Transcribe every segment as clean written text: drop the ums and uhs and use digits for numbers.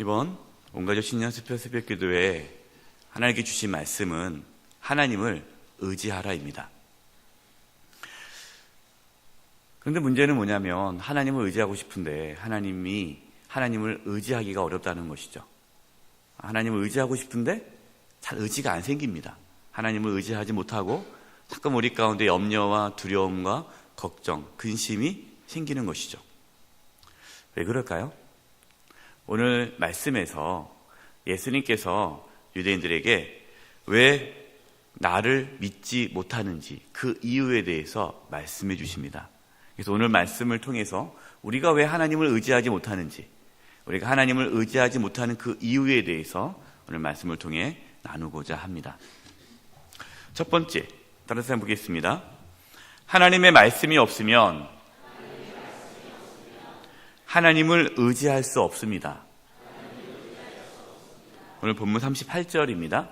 이번 온가족 신년 수표 새벽기도에 하나님께 주신 말씀은 하나님을 의지하라입니다. 그런데 문제는 뭐냐면 하나님을 의지하고 싶은데 하나님을 의지하기가 어렵다는 것이죠. 하나님을 의지하고 싶은데 잘 의지가 안 생깁니다. 하나님을 의지하지 못하고 가끔 우리 가운데 염려와 두려움과 걱정, 근심이 생기는 것이죠. 왜 그럴까요? 오늘 말씀에서 예수님께서 유대인들에게 왜 나를 믿지 못하는지 그 이유에 대해서 말씀해 주십니다. 그래서 오늘 말씀을 통해서 우리가 왜 하나님을 의지하지 못하는지, 우리가 하나님을 의지하지 못하는 그 이유에 대해서 오늘 말씀을 통해 나누고자 합니다. 첫 번째, 다른 사람 보겠습니다. 하나님의 말씀이 없으면 하나님을 의지할 수 없습니다. 오늘 본문 38절입니다.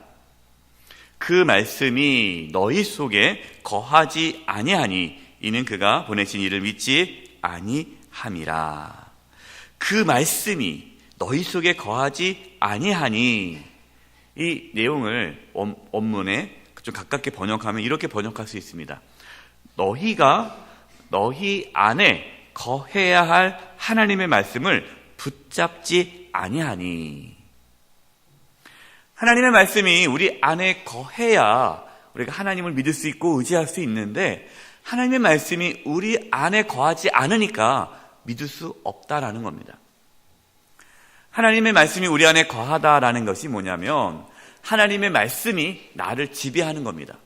그 말씀이 너희 속에 거하지 아니하니 이는 그가 보내신 이를 믿지 아니함이라. 그 말씀이 너희 속에 거하지 아니하니, 이 내용을 원문에 좀 가깝게 번역하면 이렇게 번역할 수 있습니다. 너희가 너희 안에 거해야 할 하나님의 말씀을 붙잡지 아니하니, 하나님의 말씀이 우리 안에 거해야 우리가 하나님을 믿을 수 있고 의지할 수 있는데, 하나님의 말씀이 우리 안에 거하지 않으니까 믿을 수 없다라는 겁니다. 하나님의 말씀이 우리 안에 거하다라는 것이 뭐냐면 하나님의 말씀이 나를 지배하는 겁니다.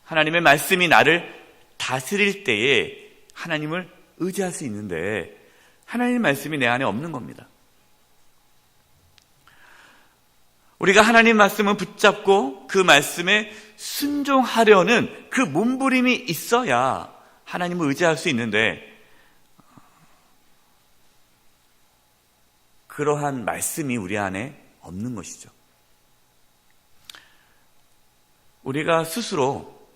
하나님의 말씀이 나를 다스릴 때에 하나님을 의지할 수 있는데 하나님의 말씀이 내 안에 없는 겁니다. 우리가 하나님 말씀을 붙잡고 그 말씀에 순종하려는 그 몸부림이 있어야 하나님을 의지할 수 있는데, 그러한 말씀이 우리 안에 없는 것이죠. 우리가 스스로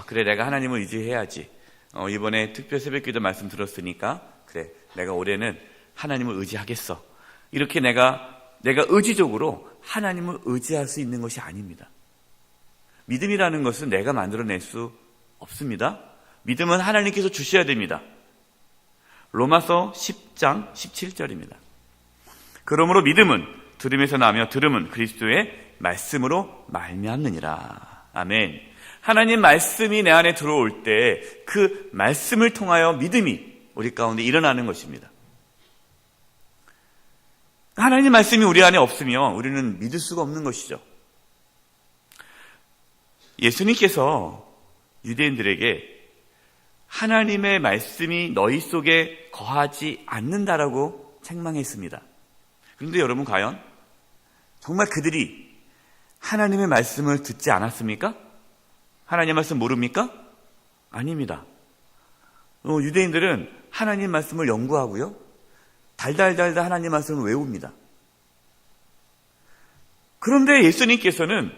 그래 내가 하나님을 의지해야지, 이번에 특별 새벽기도 말씀 들었으니까 그래 내가 올해는 하나님을 의지하겠어, 이렇게 내가 의지적으로 하나님을 의지할 수 있는 것이 아닙니다. 믿음이라는 것은 내가 만들어낼 수 없습니다. 믿음은 하나님께서 주셔야 됩니다. 로마서 10장 17절입니다. 그러므로 믿음은 들음에서 나며 들음은 그리스도의 말씀으로 말미암느니라. 아멘. 하나님 말씀이 내 안에 들어올 때 그 말씀을 통하여 믿음이 우리 가운데 일어나는 것입니다. 하나님 말씀이 우리 안에 없으면 우리는 믿을 수가 없는 것이죠. 예수님께서 유대인들에게 하나님의 말씀이 너희 속에 거하지 않는다라고 책망했습니다. 그런데 여러분, 과연 정말 그들이 하나님의 말씀을 듣지 않았습니까? 하나님의 말씀 모릅니까? 아닙니다. 유대인들은 하나님 말씀을 연구하고요, 달달달달 하나님 말씀을 외웁니다. 그런데 예수님께서는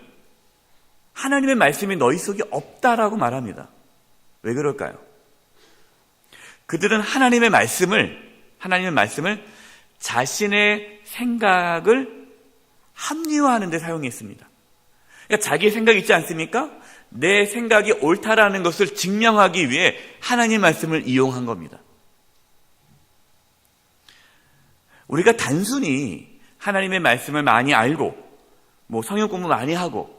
하나님의 말씀이 너희 속에 없다라고 말합니다. 왜 그럴까요? 그들은 하나님의 말씀을 자신의 생각을 합리화하는 데 사용했습니다. 그러니까 자기의 생각이 있지 않습니까? 내 생각이 옳다라는 것을 증명하기 위해 하나님 말씀을 이용한 겁니다. 우리가 단순히 하나님의 말씀을 많이 알고 성경 공부 많이 하고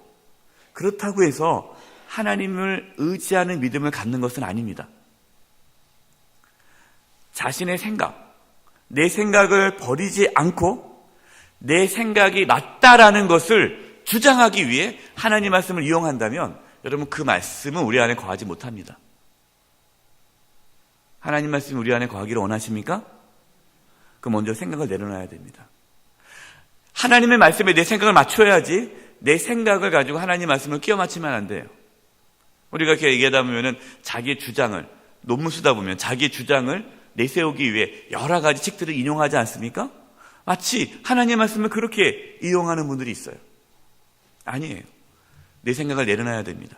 그렇다고 해서 하나님을 의지하는 믿음을 갖는 것은 아닙니다. 자신의 생각, 내 생각을 버리지 않고 내 생각이 맞다라는 것을 주장하기 위해 하나님 말씀을 이용한다면 여러분, 그 말씀은 우리 안에 거하지 못합니다. 하나님 말씀이 우리 안에 거하기를 원하십니까? 그럼 먼저 생각을 내려놔야 됩니다. 하나님의 말씀에 내 생각을 맞춰야지 내 생각을 가지고 하나님 말씀을 끼워 맞추면 안 돼요. 우리가 이렇게 얘기하다 보면은 자기의 주장을, 논문 쓰다 보면 자기의 주장을 내세우기 위해 여러 가지 책들을 인용하지 않습니까? 마치 하나님 말씀을 그렇게 이용하는 분들이 있어요. 아니에요. 내 생각을 내려놔야 됩니다.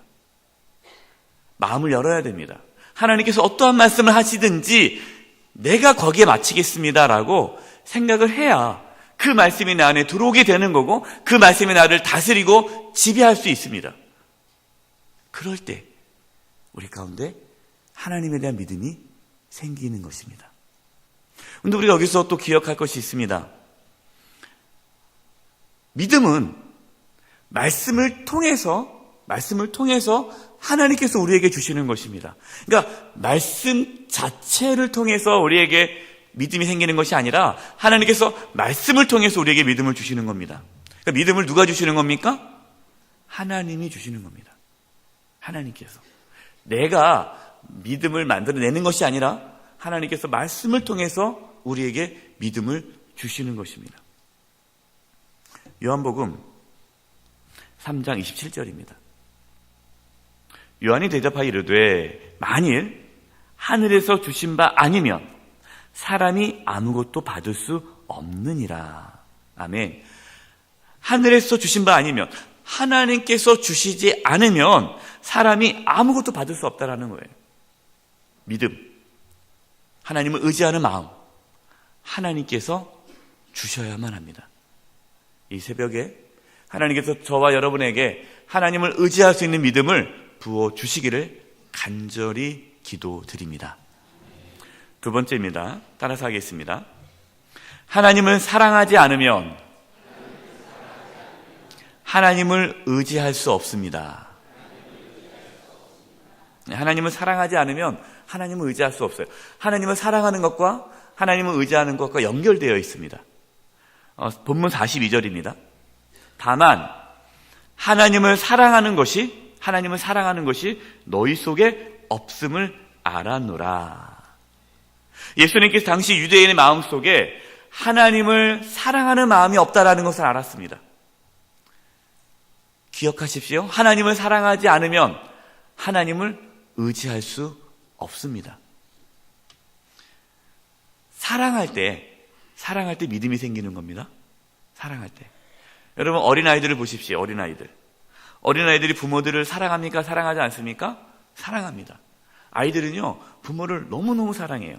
마음을 열어야 됩니다. 하나님께서 어떠한 말씀을 하시든지 내가 거기에 맞추겠습니다라고 생각을 해야 그 말씀이 내 안에 들어오게 되는 거고 그 말씀이 나를 다스리고 지배할 수 있습니다. 그럴 때 우리 가운데 하나님에 대한 믿음이 생기는 것입니다. 그런데 우리가 여기서 또 기억할 것이 있습니다. 믿음은 말씀을 통해서 하나님께서 우리에게 주시는 것입니다. 그러니까 말씀 자체를 통해서 우리에게 믿음이 생기는 것이 아니라 하나님께서 말씀을 통해서 우리에게 믿음을 주시는 겁니다. 그러니까 믿음을 누가 주시는 겁니까? 하나님이 주시는 겁니다. 하나님께서. 내가 믿음을 만들어내는 것이 아니라 하나님께서 말씀을 통해서 우리에게 믿음을 주시는 것입니다. 요한복음 3장 27절입니다. 요한이 대답하여 이르되 만일 하늘에서 주신 바 아니면 사람이 아무것도 받을 수 없느니라. 아멘. 하늘에서 주신 바 아니면, 하나님께서 주시지 않으면 사람이 아무것도 받을 수 없다라는 거예요. 믿음, 하나님을 의지하는 마음, 하나님께서 주셔야만 합니다. 이 새벽에 하나님께서 저와 여러분에게 하나님을 의지할 수 있는 믿음을 부어주시기를 간절히 기도드립니다. 두 번째입니다. 따라서 하겠습니다. 하나님을 사랑하지 않으면 하나님을 의지할 수 없습니다. 하나님을 사랑하지 않으면 하나님을 의지할 수 없어요. 하나님을 사랑하는 것과 하나님을 의지하는 것과 연결되어 있습니다. 본문 42절입니다. 다만 하나님을 사랑하는 것이 너희 속에 없음을 알았노라. 예수님께서 당시 유대인의 마음속에 하나님을 사랑하는 마음이 없다라는 것을 알았습니다. 기억하십시오. 하나님을 사랑하지 않으면 하나님을 의지할 수 없습니다. 사랑할 때 믿음이 생기는 겁니다. 사랑할 때. 여러분, 어린아이들을 보십시오. 어린아이들이 부모들을 사랑합니까? 사랑하지 않습니까? 사랑합니다. 아이들은요, 부모를 너무너무 사랑해요.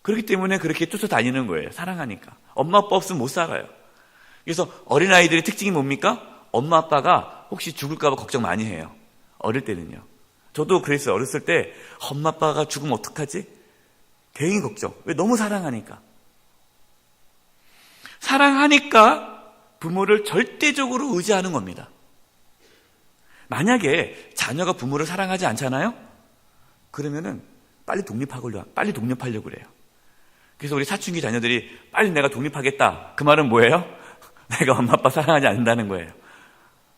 그렇기 때문에 그렇게 쫓아다니는 거예요. 사랑하니까. 엄마 아빠 없으면 못 살아요. 그래서 어린아이들의 특징이 뭡니까? 엄마 아빠가 혹시 죽을까 봐 걱정 많이 해요. 어릴 때는요. 저도 그랬어요. 어렸을 때 엄마 아빠가 죽으면 어떡하지? 괜히 걱정. 왜? 너무 사랑하니까. 사랑하니까 부모를 절대적으로 의지하는 겁니다. 만약에 자녀가 부모를 사랑하지 않잖아요? 그러면은 빨리 독립하려고 그래요. 그래서 우리 사춘기 자녀들이 빨리 내가 독립하겠다. 그 말은 뭐예요? 내가 엄마 아빠 사랑하지 않는다는 거예요.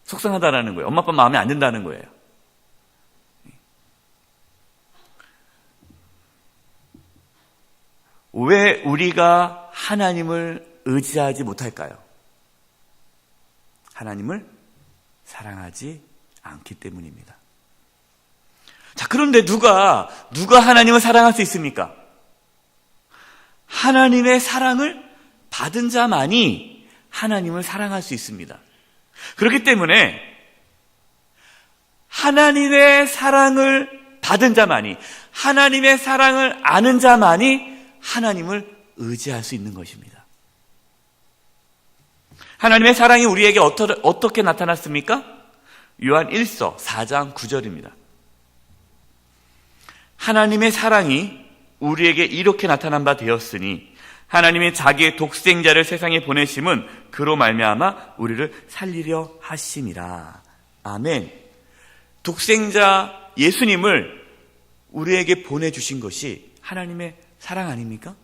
속상하다라는 거예요. 엄마 아빠 마음에 안 든다는 거예요. 왜 우리가 하나님을 의지하지 못할까요? 하나님을 사랑하지 않기 때문입니다. 자, 그런데 누가 하나님을 사랑할 수 있습니까? 하나님의 사랑을 받은 자만이 하나님을 사랑할 수 있습니다. 그렇기 때문에 하나님의 사랑을 받은 자만이, 하나님의 사랑을 아는 자만이 하나님을 의지할 수 있는 것입니다. 하나님의 사랑이 우리에게 어떻게 나타났습니까? 요한 1서 4장 9절입니다. 하나님의 사랑이 우리에게 이렇게 나타난 바 되었으니 하나님이 자기의 독생자를 세상에 보내심은 그로 말미암아 우리를 살리려 하심이라. 아멘. 독생자 예수님을 우리에게 보내주신 것이 하나님의 사랑 아닙니까?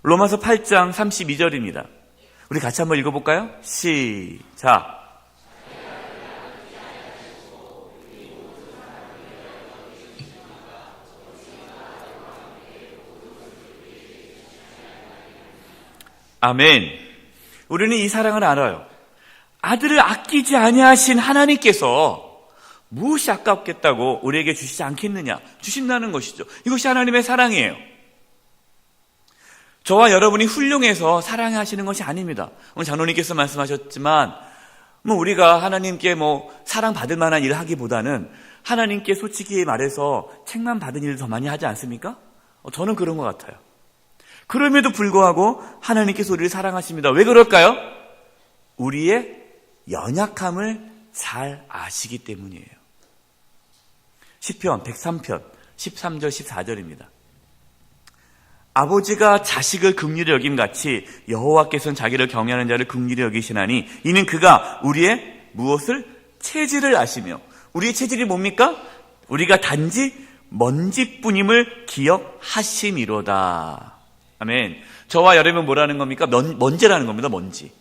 로마서 8장 32절입니다. 우리 같이 한번 읽어볼까요? 시작. 아멘. 우리는 이 사랑을 알아요. 아들을 아끼지 아니하신 하나님께서 무엇이 아깝겠다고 우리에게 주시지 않겠느냐? 주신다는 것이죠. 이것이 하나님의 사랑이에요. 저와 여러분이 훌륭해서 사랑하시는 것이 아닙니다. 오늘 장로님께서 말씀하셨지만 우리가 하나님께 사랑받을 만한 일을 하기보다는 하나님께 솔직히 말해서 책만 받은 일을 더 많이 하지 않습니까? 저는 그런 것 같아요. 그럼에도 불구하고 하나님께서 우리를 사랑하십니다. 왜 그럴까요? 우리의 연약함을 잘 아시기 때문이에요. 시편 103편 13절 14절입니다. 아버지가 자식을 긍휼히 여김같이 여호와께서는 자기를 경외하는 자를 긍휼히 여기시나니 이는 그가 우리의 무엇을? 체질을 아시며. 우리의 체질이 뭡니까? 우리가 단지 먼지뿐임을 기억하심이로다. 아멘. 저와 여러분 뭐라는 겁니까? 먼지라는 겁니다. 먼지.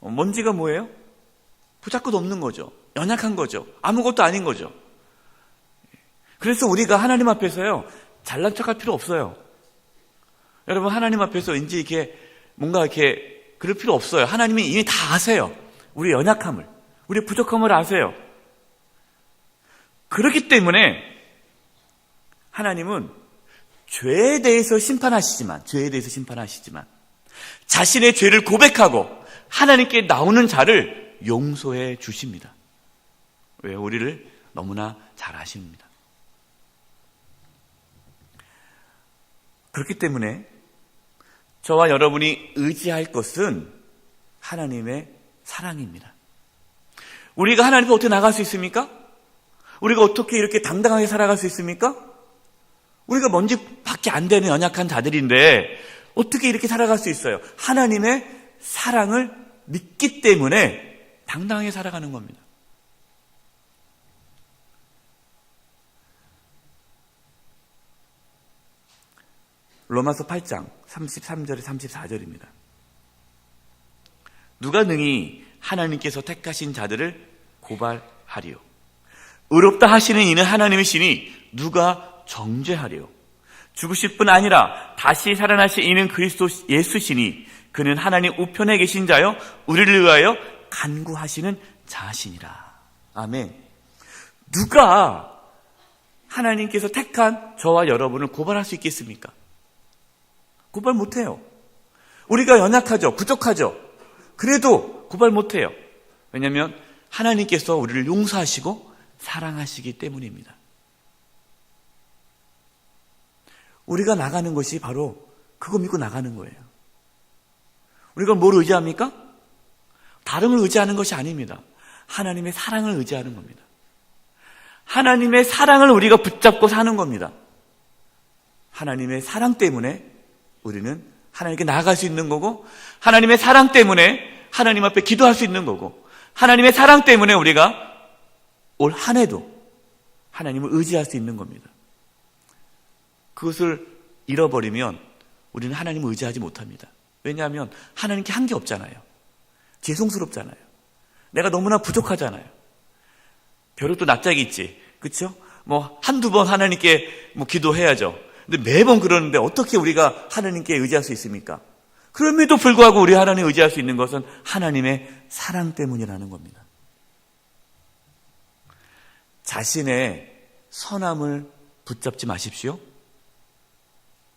먼지가 뭐예요? 보잘것 없는 거죠. 연약한 거죠. 아무것도 아닌 거죠. 그래서 우리가 하나님 앞에서요, 잘난 척할 필요 없어요. 여러분, 하나님 앞에서 왠지 이렇게 뭔가 이렇게 그럴 필요 없어요. 하나님이 이미 다 아세요. 우리 연약함을, 우리 부족함을 아세요. 그렇기 때문에 하나님은 죄에 대해서 심판하시지만 자신의 죄를 고백하고 하나님께 나오는 자를 용서해 주십니다. 왜? 우리를 너무나 잘 아십니다. 그렇기 때문에 저와 여러분이 의지할 것은 하나님의 사랑입니다. 우리가 하나님 앞에 어떻게 나갈 수 있습니까? 우리가 어떻게 이렇게 당당하게 살아갈 수 있습니까? 우리가 먼지밖에 안 되는 연약한 자들인데 어떻게 이렇게 살아갈 수 있어요? 하나님의 사랑을 믿기 때문에 당당하게 살아가는 겁니다. 로마서 8장 33절에 34절입니다. 누가 능히 하나님께서 택하신 자들을 고발하리요? 의롭다 하시는 이는 하나님이시니 누가 정죄하리요? 죽으실 뿐 아니라 다시 살아나신 이는 그리스도 예수시니 그는 하나님 우편에 계신 자요 우리를 위하여 간구하시는 자시니라. 아멘. 누가 하나님께서 택한 저와 여러분을 고발할 수 있겠습니까? 고발 못해요. 우리가 연약하죠. 부족하죠. 그래도 고발 못해요. 왜냐하면 하나님께서 우리를 용서하시고 사랑하시기 때문입니다. 우리가 나가는 것이 바로 그거 믿고 나가는 거예요. 우리가 뭘 의지합니까? 다른 걸 의지하는 것이 아닙니다. 하나님의 사랑을 의지하는 겁니다. 하나님의 사랑을 우리가 붙잡고 사는 겁니다. 하나님의 사랑 때문에 우리는 하나님께 나아갈 수 있는 거고, 하나님의 사랑 때문에 하나님 앞에 기도할 수 있는 거고, 하나님의 사랑 때문에 우리가 올 한 해도 하나님을 의지할 수 있는 겁니다. 그것을 잃어버리면 우리는 하나님을 의지하지 못합니다. 왜냐하면 하나님께 한 게 없잖아요. 죄송스럽잖아요. 내가 너무나 부족하잖아요. 벼룩도 납작이 있지. 그렇죠? 뭐 한두 번 하나님께 기도해야죠. 근데 매번 그러는데 어떻게 우리가 하나님께 의지할 수 있습니까? 그럼에도 불구하고 우리 하나님 의지할 수 있는 것은 하나님의 사랑 때문이라는 겁니다. 자신의 선함을 붙잡지 마십시오.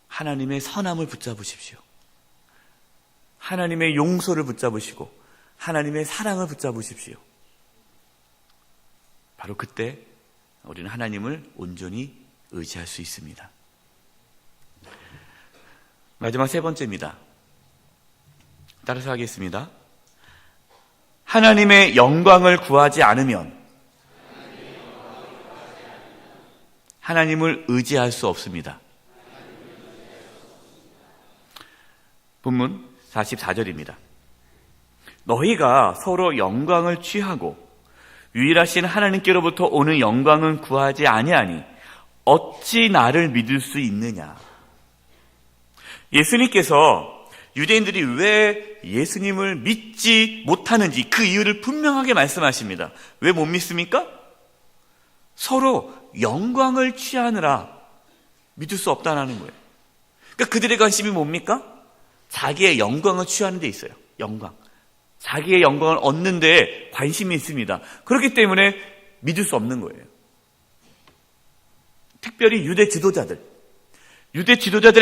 하나님의 선함을 붙잡으십시오. 하나님의 용서를 붙잡으시고 하나님의 사랑을 붙잡으십시오. 바로 그때 우리는 하나님을 온전히 의지할 수 있습니다. 마지막 세 번째입니다. 따라서 하겠습니다. 하나님의 영광을 구하지 않으면 하나님을 의지할 수 없습니다. 본문 44절입니다. 너희가 서로 영광을 취하고 유일하신 하나님께로부터 오는 영광은 구하지 아니하니 어찌 나를 믿을 수 있느냐. 예수님께서 유대인들이 왜 예수님을 믿지 못하는지 그 이유를 분명하게 말씀하십니다. 왜 못 믿습니까? 서로 영광을 취하느라 믿을 수 없다는 거예요. 그러니까 그들의 관심이 뭡니까? 자기의 영광을 취하는 데 있어요. 영광. 자기의 영광을 얻는 데 관심이 있습니다. 그렇기 때문에 믿을 수 없는 거예요. 특별히 유대 지도자들의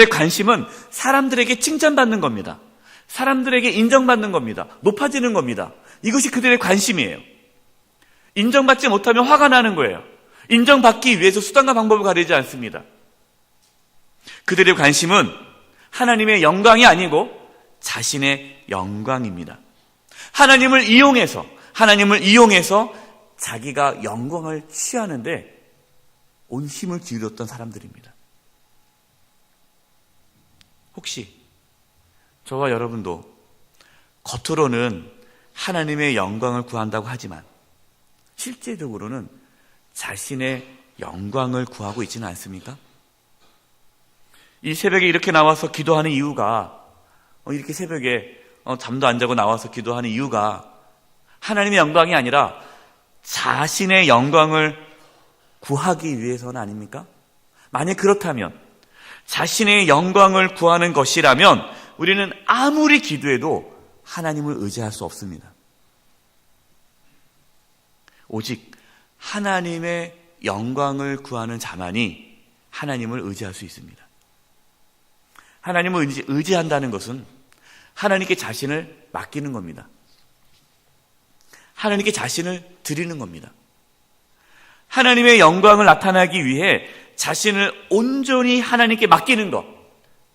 관심은 사람들에게 칭찬받는 겁니다. 사람들에게 인정받는 겁니다. 높아지는 겁니다. 이것이 그들의 관심이에요. 인정받지 못하면 화가 나는 거예요. 인정받기 위해서 수단과 방법을 가리지 않습니다. 그들의 관심은 하나님의 영광이 아니고 자신의 영광입니다. 하나님을 이용해서 자기가 영광을 취하는데 온 힘을 기울였던 사람들입니다. 혹시 저와 여러분도 겉으로는 하나님의 영광을 구한다고 하지만 실제적으로는 자신의 영광을 구하고 있지는 않습니까? 이 새벽에 이렇게 나와서 기도하는 이유가, 이렇게 새벽에 잠도 안 자고 나와서 기도하는 이유가 하나님의 영광이 아니라 자신의 영광을 구하기 위해서는 아닙니까? 만약 그렇다면, 자신의 영광을 구하는 것이라면 우리는 아무리 기도해도 하나님을 의지할 수 없습니다. 오직 하나님의 영광을 구하는 자만이 하나님을 의지할 수 있습니다. 하나님을 의지한다는 것은 하나님께 자신을 맡기는 겁니다. 하나님께 자신을 드리는 겁니다. 하나님의 영광을 나타나기 위해 자신을 온전히 하나님께 맡기는 것,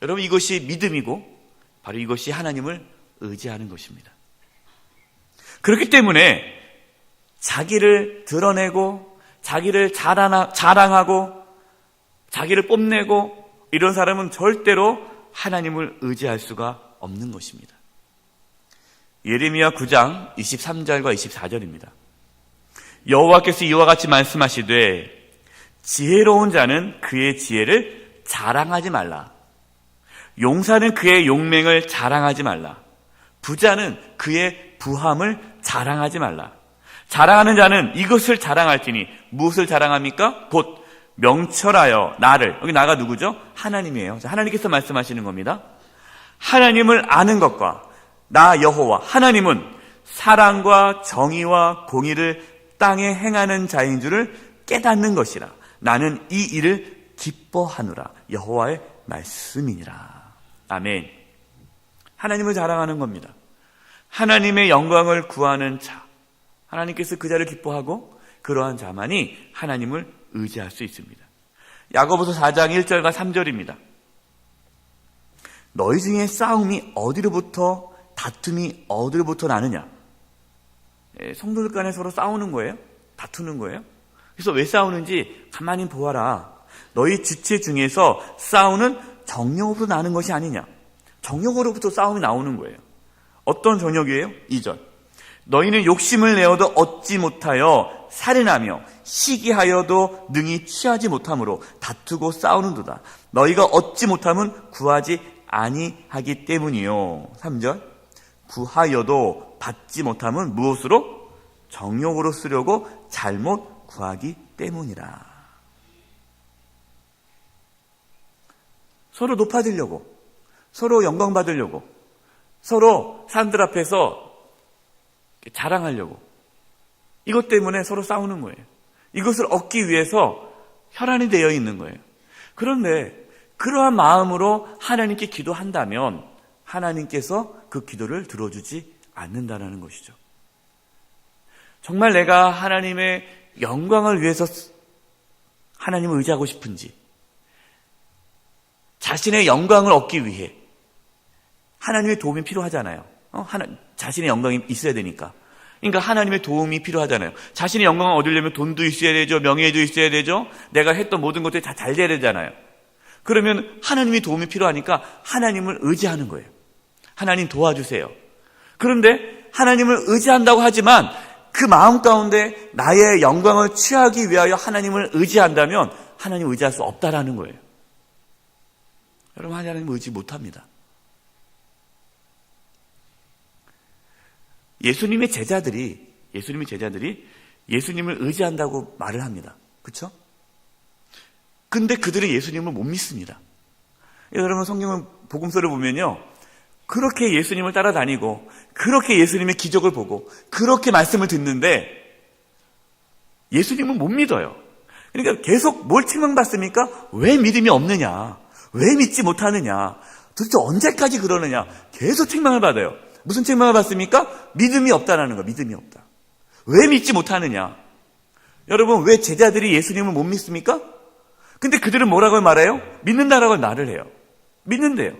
여러분, 이것이 믿음이고 바로 이것이 하나님을 의지하는 것입니다. 그렇기 때문에 자기를 드러내고 자기를 자랑하고 자기를 뽐내고 이런 사람은 절대로 하나님을 의지할 수가 없는 것입니다. 예레미야 9장 23절과 24절입니다. 여호와께서 이와 같이 말씀하시되 지혜로운 자는 그의 지혜를 자랑하지 말라. 용사는 그의 용맹을 자랑하지 말라. 부자는 그의 부함을 자랑하지 말라. 자랑하는 자는 이것을 자랑할지니, 무엇을 자랑합니까? 곧 명철하여 나를, 여기 나가 누구죠? 하나님이에요. 하나님께서 말씀하시는 겁니다. 하나님을 아는 것과 나 여호와 하나님은 사랑과 정의와 공의를 땅에 행하는 자인 줄을 깨닫는 것이라. 나는 이 일을 기뻐하노라. 여호와의 말씀이니라. 아멘. 하나님을 자랑하는 겁니다. 하나님의 영광을 구하는 자, 하나님께서 그 자를 기뻐하고 그러한 자만이 하나님을 의지할 수 있습니다. 야고보서 4장 1절과 3절입니다. 너희 중에 싸움이 어디로부터, 다툼이 어디로부터 나느냐? 성도들 간에 서로 싸우는 거예요? 다투는 거예요? 그래서 왜 싸우는지 가만히 보아라. 너희 지체 중에서 싸우는 정욕으로 나는 것이 아니냐? 정욕으로부터 싸움이 나오는 거예요. 어떤 정욕이에요? 2절. 너희는 욕심을 내어도 얻지 못하여 살인하며 시기하여도 능히 취하지 못함으로 다투고 싸우는도다. 너희가 얻지 못하면 구하지 아니하기 때문이요. 3절. 구하여도 받지 못하면 무엇으로? 정욕으로 쓰려고 잘못 구하기 때문이라. 서로 높아지려고, 서로 영광 받으려고, 서로 사람들 앞에서 자랑하려고, 이것 때문에 서로 싸우는 거예요. 이것을 얻기 위해서 혈안이 되어 있는 거예요. 그런데 그러한 마음으로 하나님께 기도한다면 하나님께서 그 기도를 들어주지 않는다는 것이죠. 정말 내가 하나님의 영광을 위해서 하나님을 의지하고 싶은지, 자신의 영광을 얻기 위해 하나님의 도움이 필요하잖아요. 자신의 영광이 있어야 되니까. 그러니까 하나님의 도움이 필요하잖아요. 자신의 영광을 얻으려면 돈도 있어야 되죠. 명예도 있어야 되죠. 내가 했던 모든 것들이 다 잘 돼야 되잖아요. 그러면 하나님의 도움이 필요하니까 하나님을 의지하는 거예요. 하나님 도와주세요. 그런데 하나님을 의지한다고 하지만 그 마음 가운데 나의 영광을 취하기 위하여 하나님을 의지한다면 하나님을 의지할 수 없다라는 거예요. 여러분, 하나님을 의지 못합니다. 예수님의 제자들이 예수님을 의지한다고 말을 합니다. 그렇죠? 근데 그들은 예수님을 못 믿습니다. 여러분, 성경을 복음서를 보면요, 그렇게 예수님을 따라다니고 그렇게 예수님의 기적을 보고 그렇게 말씀을 듣는데 예수님은 못 믿어요. 그러니까 계속 뭘 책망받습니까? 왜 믿음이 없느냐? 왜 믿지 못하느냐? 도대체 언제까지 그러느냐? 계속 책망을 받아요. 무슨 책망을 받습니까? 믿음이 없다라는 거. 믿음이 없다. 왜 믿지 못하느냐? 여러분, 왜 제자들이 예수님을 못 믿습니까? 근데 그들은 뭐라고 말해요? 믿는다라고 말을 해요. 믿는데요.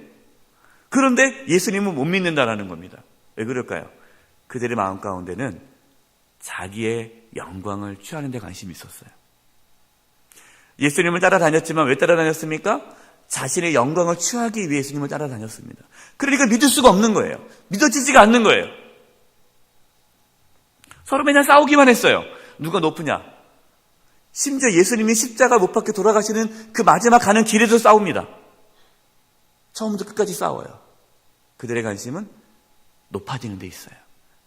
그런데 예수님은 못 믿는다라는 겁니다. 왜 그럴까요? 그들의 마음 가운데는 자기의 영광을 취하는 데 관심이 있었어요. 예수님을 따라다녔지만 왜 따라다녔습니까? 자신의 영광을 취하기 위해 예수님을 따라다녔습니다. 그러니까 믿을 수가 없는 거예요. 믿어지지가 않는 거예요. 서로 맨날 싸우기만 했어요. 누가 높으냐. 심지어 예수님이 십자가 못 박혀 돌아가시는 그 마지막 가는 길에도 싸웁니다. 처음부터 끝까지 싸워요. 그들의 관심은 높아지는 데 있어요.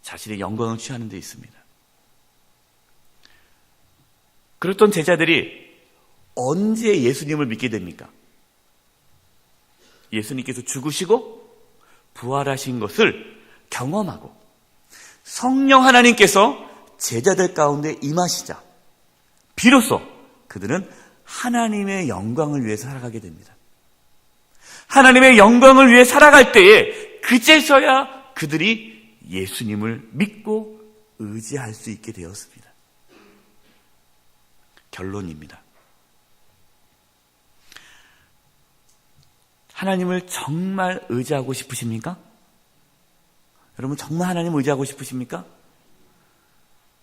자신의 영광을 취하는 데 있습니다. 그랬던 제자들이 언제 예수님을 믿게 됩니까? 예수님께서 죽으시고 부활하신 것을 경험하고 성령 하나님께서 제자들 가운데 임하시자 비로소 그들은 하나님의 영광을 위해 살아가게 됩니다. 하나님의 영광을 위해 살아갈 때에 그제서야 그들이 예수님을 믿고 의지할 수 있게 되었습니다. 결론입니다. 하나님을 정말 의지하고 싶으십니까? 여러분 정말 하나님을 의지하고 싶으십니까?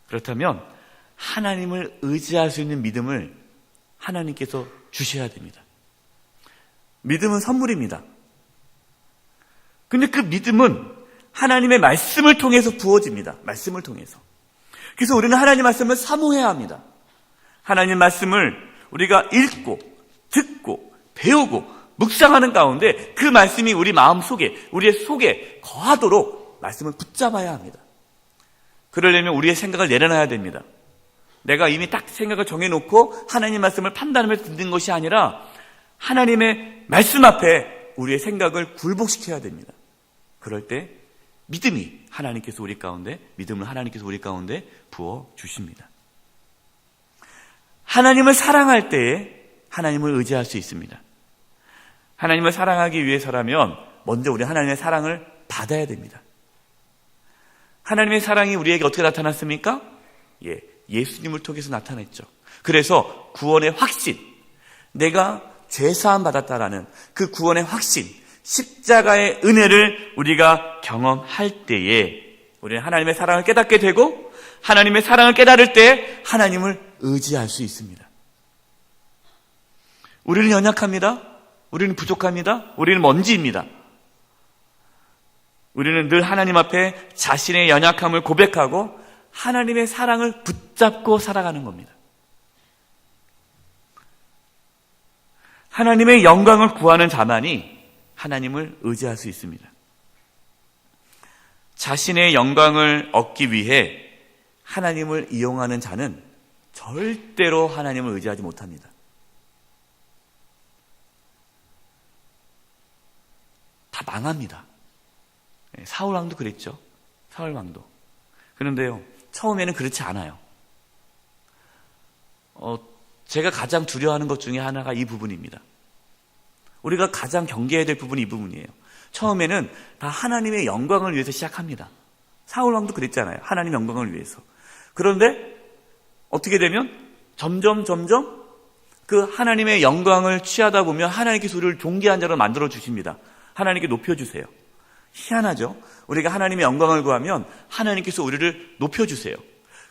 그렇다면 하나님을 의지할 수 있는 믿음을 하나님께서 주셔야 됩니다. 믿음은 선물입니다. 근데 그 믿음은 하나님의 말씀을 통해서 부어집니다. 말씀을 통해서. 그래서 우리는 하나님 말씀을 사모해야 합니다. 하나님 말씀을 우리가 읽고 듣고 배우고 묵상하는 가운데 그 말씀이 우리 마음 속에 우리의 속에 거하도록 말씀을 붙잡아야 합니다. 그러려면 우리의 생각을 내려놔야 됩니다. 내가 이미 딱 생각을 정해놓고 하나님 말씀을 판단하면서 듣는 것이 아니라 하나님의 말씀 앞에 우리의 생각을 굴복시켜야 됩니다. 그럴 때 믿음을 하나님께서 우리 가운데 부어주십니다. 하나님을 사랑할 때에 하나님을 의지할 수 있습니다. 하나님을 사랑하기 위해서라면 먼저 우리 하나님의 사랑을 받아야 됩니다. 하나님의 사랑이 우리에게 어떻게 나타났습니까? 예수님을 통해서 나타났죠. 그래서 구원의 확신, 내가 죄사함 받았다라는 그 구원의 확신, 십자가의 은혜를 우리가 경험할 때에 우리는 하나님의 사랑을 깨닫게 되고 하나님의 사랑을 깨달을 때 하나님을 의지할 수 있습니다. 우리는 연약합니다. 우리는 부족합니다. 우리는 먼지입니다. 우리는 늘 하나님 앞에 자신의 연약함을 고백하고 하나님의 사랑을 붙잡고 살아가는 겁니다. 하나님의 영광을 구하는 자만이 하나님을 의지할 수 있습니다. 자신의 영광을 얻기 위해 하나님을 이용하는 자는 절대로 하나님을 의지하지 못합니다. 다 망합니다. 사울왕도 그랬죠. 사울왕도. 그런데요, 처음에는 그렇지 않아요. 제가 가장 두려워하는 것 중에 하나가 이 부분입니다. 우리가 가장 경계해야 될 부분이 이 부분이에요. 처음에는 다 하나님의 영광을 위해서 시작합니다. 사울왕도 그랬잖아요. 하나님의 영광을 위해서. 그런데 어떻게 되면 점점 그 하나님의 영광을 취하다 보면 하나님께서 우리를 존귀한 자로 만들어 주십니다. 하나님께 높여주세요. 희한하죠? 우리가 하나님의 영광을 구하면 하나님께서 우리를 높여주세요.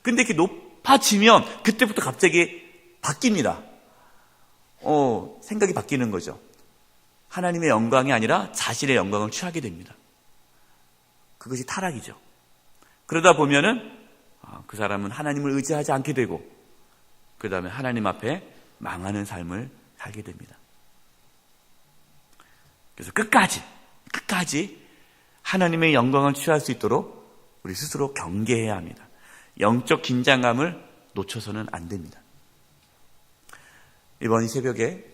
근데 이렇게 높아지면 그때부터 갑자기 바뀝니다. 생각이 바뀌는 거죠. 하나님의 영광이 아니라 자신의 영광을 취하게 됩니다. 그것이 타락이죠. 그러다 보면은 그 사람은 하나님을 의지하지 않게 되고 그 다음에 하나님 앞에 망하는 삶을 살게 됩니다. 그래서 끝까지 하나님의 영광을 취할 수 있도록 우리 스스로 경계해야 합니다. 영적 긴장감을 놓쳐서는 안 됩니다. 이번 이 새벽에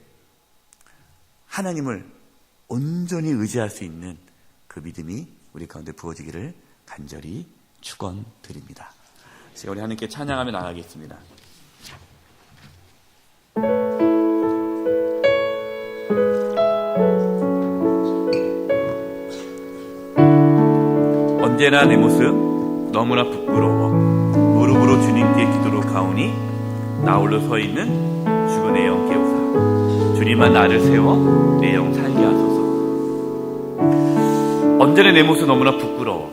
하나님을 온전히 의지할 수 있는 그 믿음이 우리 가운데 부어지기를 간절히 축원드립니다. 제가 우리 하나님께 찬양하며 나가겠습니다. 언제나 내 모습 너무나 부끄러워 무릎으로 주님께 기도로 가오니 나 홀로 서 있는 죽은 내 영 깨우사 주님만 나를 세워 내 영 살게 하소서. 언제나 내 모습 너무나 부끄러워.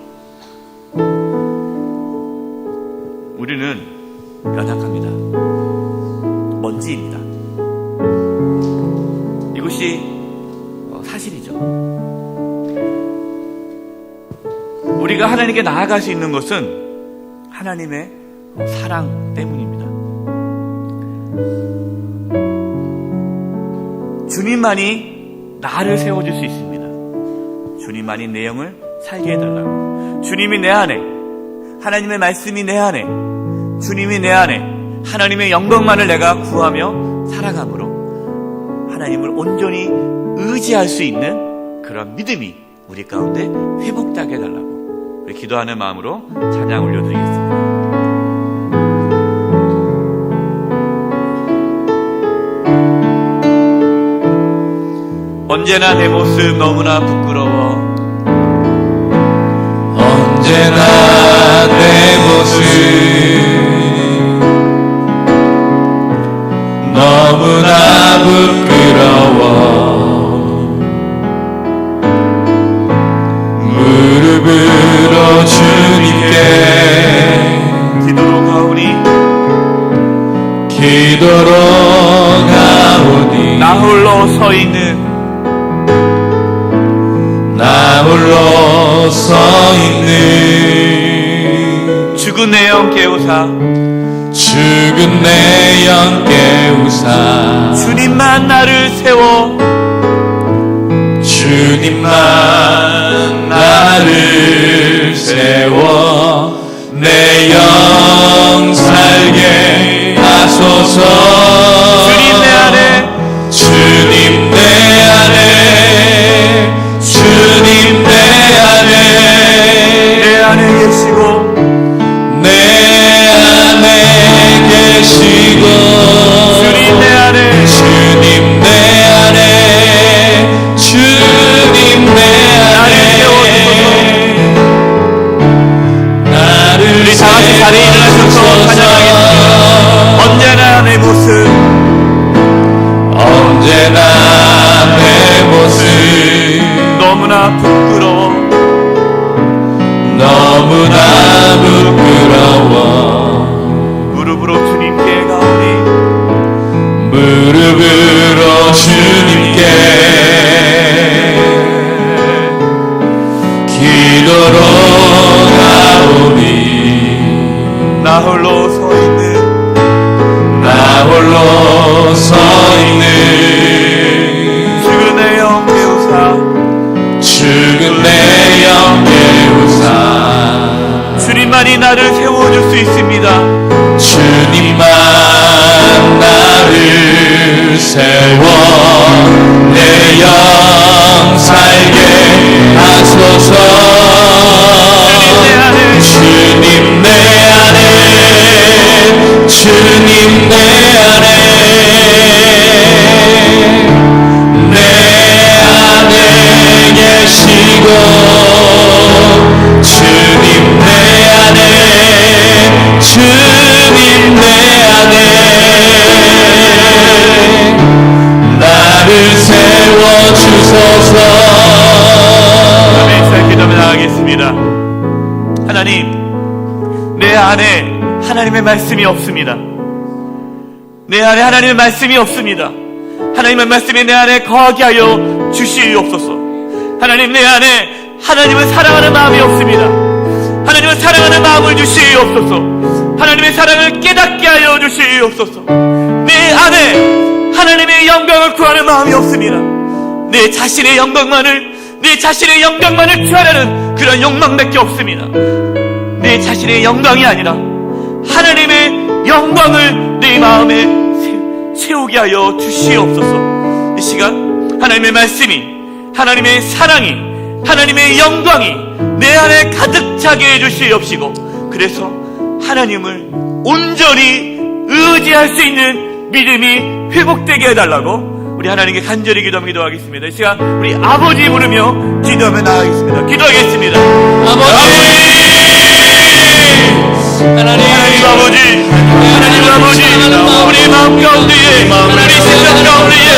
우리는 연약합니다. 먼지입니다. 이것이 사실이죠. 우리가 하나님께 나아갈 수 있는 것은 하나님의 사랑 때문입니다. 주님만이 나를 세워줄 수 있습니다. 주님만이 내 영을 살게 해달라고. 주님이 내 안에, 하나님의 말씀이 내 안에, 주님이 내 안에 하나님의 영광만을 내가 구하며 살아감으로 하나님을 온전히 의지할 수 있는 그런 믿음이 우리 가운데 회복되게 해달라고 우리 기도하는 마음으로 찬양 올려드리겠습니다. 언제나 내 모습 너무나 부끄러워. 언제나 내 모습 너무나 부끄러워. 무릎으로 주님께 기도로 가오니 나 홀로 서 있는 죽은 내 영 깨우사 죽은 내 영 깨우사 주님만 나를 세워 주님만 나를 세워 내 영 살게 하소서. 주님 내 안에 주님 내 안에 주님 내 안에 계시고 내 안에 계시고 주님 내 안에 주님 내 안에 주님 내 안에 나를 우리 다 같이 자리에 일어나셔서 찬양하겠습니다. 언제나 내 모습 언제나 내 모습 너무나 부끄러워. 너무나 부끄러워. 무릎으로 주님께 가오니 무릎으로 주님께 기도로 가오니 나 홀로 서 있는 죽은 내 영 깨우사 죽은 내 영 깨우사 주님만이 나를 세워줄 수 있습니다. 주님만 나를 세워 내 영 살게 하소서. 주님 내 안에 주님 내 안에 내 안에 계시고 주님 내 안에 주님 내 안에 나를 세워주소서. 아멘. 기도하며 나가겠습니다. 하나님, 내 안에 하나님의 말씀이 없습니다. 내 안에 하나님의 말씀이 없습니다. 하나님의 말씀이 내 안에 거하게 하여 주시옵소서. 하나님, 내 안에 하나님을 사랑하는 마음이 없습니다. 하나님을 사랑하는 마음을 주시옵소서. 하나님의 사랑을 깨닫게 하여 주시옵소서. 내 안에 하나님의 영광을 구하는 마음이 없습니다. 내 자신의 영광만을 취하려는 그런 욕망밖에 없습니다. 내 자신의 영광이 아니라 하나님의 영광을 내 마음에 채우게 하여 주시옵소서. 이 시간 하나님의 말씀이, 하나님의 사랑이, 하나님의 영광이 내 안에 가득 차게 해주시옵시고, 그래서 하나님을 온전히 의지할 수 있는 믿음이 회복되게 해달라고 우리 하나님께 간절히 기도하겠습니다. 이 시간 우리 아버지 부르며 기도하며 나가겠습니다. 기도하겠습니다. 아버지 하나님 아버지, 하나님 아버지, 우리 마음 가운데에, 우리 생각 가운데에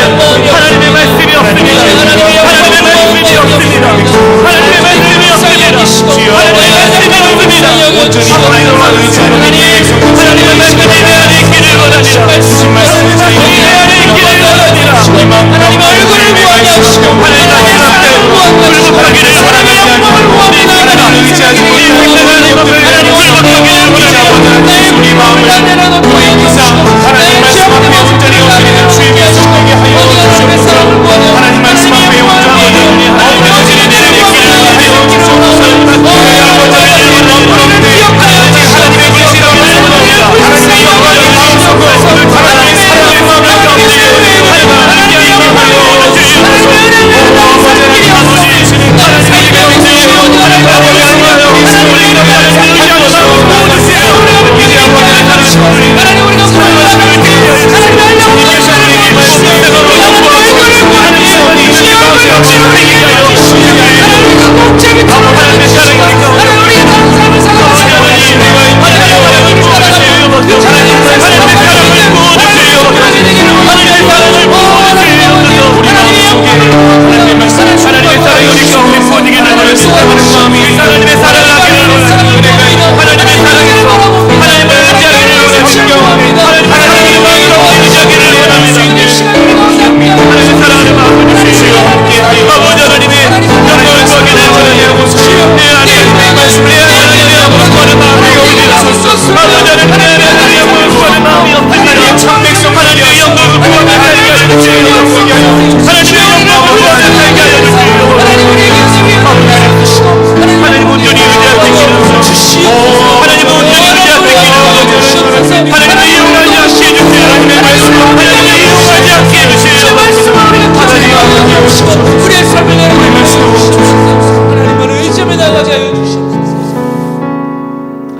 하나님의 말씀이 없습니다. 하나님의 말씀이 없습니다. 하나님의 말씀이 없습니다. 하나님의 말씀이 없습니다. 하나님의 말씀이 내 안에 있기를 원합니다. 하나님의 내 안에 있기를 원합니다. 하나님 얼굴을 구하며 하나님 앞에 굴복하기를 원합니다. 하나님 의지하지 못하는 우리 마음을 내려놓고 하나님 말씀 앞에 온전히 엎드리는 주님의 성령이 하여 주옵소서. 하나님 말씀 앞에 온전히 엎드리는 내를 있기를 하여 주옵소서. 하나님의 계시를 원합니다. 하나님의 영광을 마음속으로 하나님의 사랑을 마음을 가운데 하나님의 영광을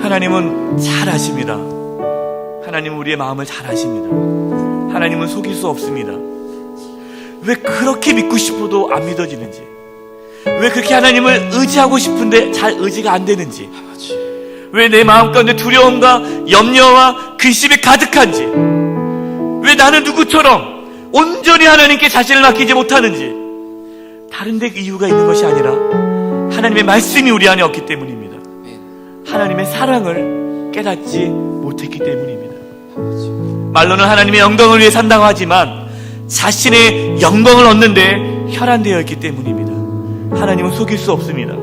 하나님은 잘 아십니다. 하나님은 우리의 마음을 잘 아십니다. 하나님은 속일 수 없습니다. 왜 그렇게 믿고 싶어도 안 믿어지는지, 왜 그렇게 하나님을 의지하고 싶은데 잘 의지가 안 되는지, 왜 내 마음 가운데 두려움과 염려와 근심이 가득한지, 왜 나는 누구처럼 온전히 하나님께 자신을 맡기지 못하는지, 다른 데 이유가 있는 것이 아니라 하나님의 말씀이 우리 안에 없기 때문입니다. 하나님의 사랑을 깨닫지 못했기 때문입니다. 말로는 하나님의 영광을 위해 산다고 하지만 자신의 영광을 얻는데 혈안되어 있기 때문입니다. 하나님은 속일 수 없습니다.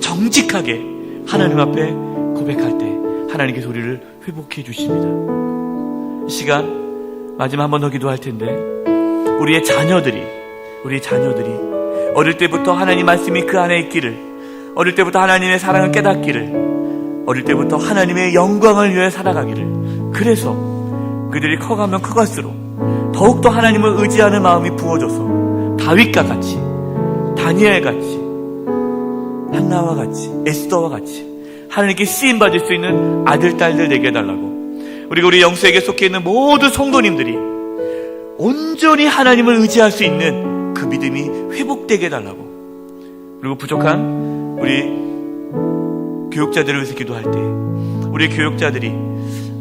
정직하게 하나님 앞에 고백할 때 하나님께서 우리를 회복해 주십니다. 이 시간 마지막 한 번 더 기도할 텐데, 우리의 자녀들이 어릴 때부터 하나님 말씀이 그 안에 있기를, 어릴 때부터 하나님의 사랑을 깨닫기를, 어릴 때부터 하나님의 영광을 위해 살아가기를, 그래서 그들이 커가면 커갈수록 더욱더 하나님을 의지하는 마음이 부어져서 다윗과 같이, 다니엘같이, 한나와 같이, 에스더와 같이 하나님께 쓰임받을 수 있는 아들, 딸들 되게 해달라고, 그리고 우리 영수에게 속해 있는 모든 성도님들이 온전히 하나님을 의지할 수 있는 그 믿음이 회복되게 해달라고, 그리고 부족한 우리 교육자들을 위해서 기도할 때 우리 교육자들이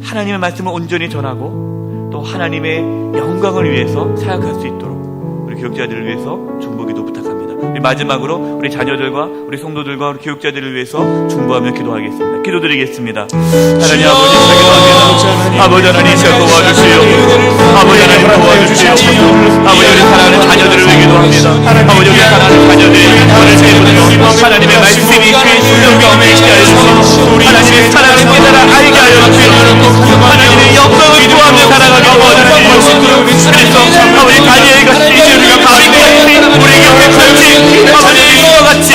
하나님의 말씀을 온전히 전하고 또 하나님의 영광을 위해서 사역할 수 있도록 우리 교육자들을 위해서 중보기도 부탁합니다. 우리 마지막으로 우리 자녀들과 우리 성도들과 우리 교육자들을 위해서 중보하며 기도하겠습니다. 기도드리겠습니다. 하나님 아버지, 기도합니다. 아버지 하나님, 제가 도와주시오. 아버지 하나님, 도와주시오. 아버지, 우리 사랑하는 자녀들을 위해 기도합니다. 아버지, 우리 사랑하는 자녀들이 오늘 세분으로 하나님의 말씀이 그의 심령 가운데 있게 하여 주시고 하나님의 사랑을 깨달아 알게 하여 주시고 하나님의 영광을 구하며 살아가게 도와주시오. 그래서 아버지 다니엘 같이, 우리가 바울과 같이, 우리 곁에 같이, 아버지 이와 같이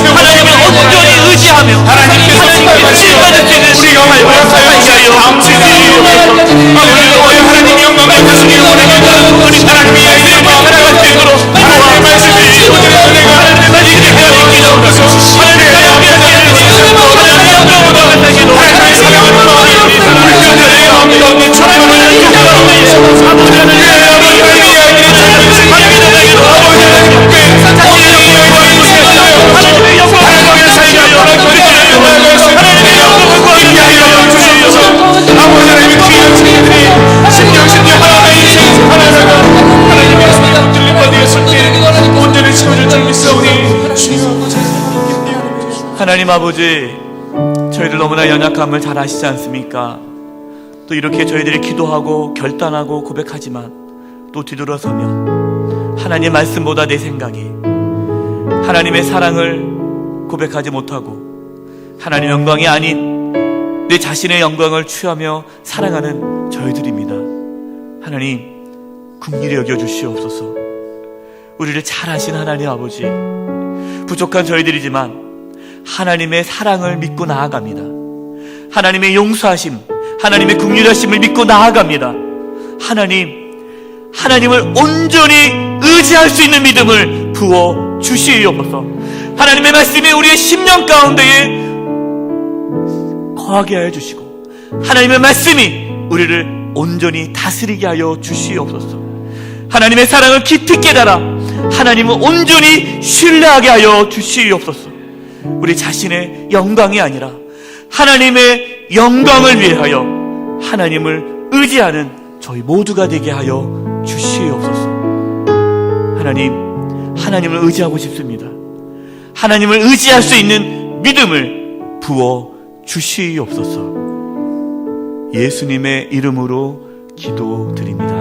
하나님을 온전히 의지하며 하나님께 신뢰받을 수 있는 우리가 살게 하여 주시옵소서. 아버지, 하나님의 영광을 주시기 원합니다. 우리 하나님의 말씀을 살아갈 수 있도록 하나님의 말씀을 하나님의 말씀을 하나님의 하나님 아버지, 저희들 너무나 연약함을 잘 아시지 않습니까? 또 이렇게 저희들이 기도하고 결단하고 고백하지만 또 뒤돌아서면 하나님 말씀보다 내 생각이, 하나님의 사랑을 고백하지 못하고 하나님의 영광이 아닌 내 자신의 영광을 취하며 살아가는 저희들입니다. 하나님, 긍휼히 여겨주시옵소서. 우리를 잘 아신 하나님 아버지, 부족한 저희들이지만 하나님의 사랑을 믿고 나아갑니다. 하나님의 용서하심, 하나님의 긍휼하심을 믿고 나아갑니다. 하나님을 온전히 의지할 수 있는 믿음을 부어 주시옵소서. 하나님의 말씀이 우리의 심령 가운데에 거하게 하여 주시고, 하나님의 말씀이 우리를 온전히 다스리게 하여 주시옵소서. 하나님의 사랑을 깊이 깨달아 하나님을 온전히 신뢰하게 하여 주시옵소서. 우리 자신의 영광이 아니라 하나님의 영광을 위하여 하나님을 의지하는 저희 모두가 되게 하여 주시옵소서. 하나님을 의지하고 싶습니다. 하나님을 의지할 수 있는 믿음을 부어 주시옵소서. 예수님의 이름으로 기도드립니다.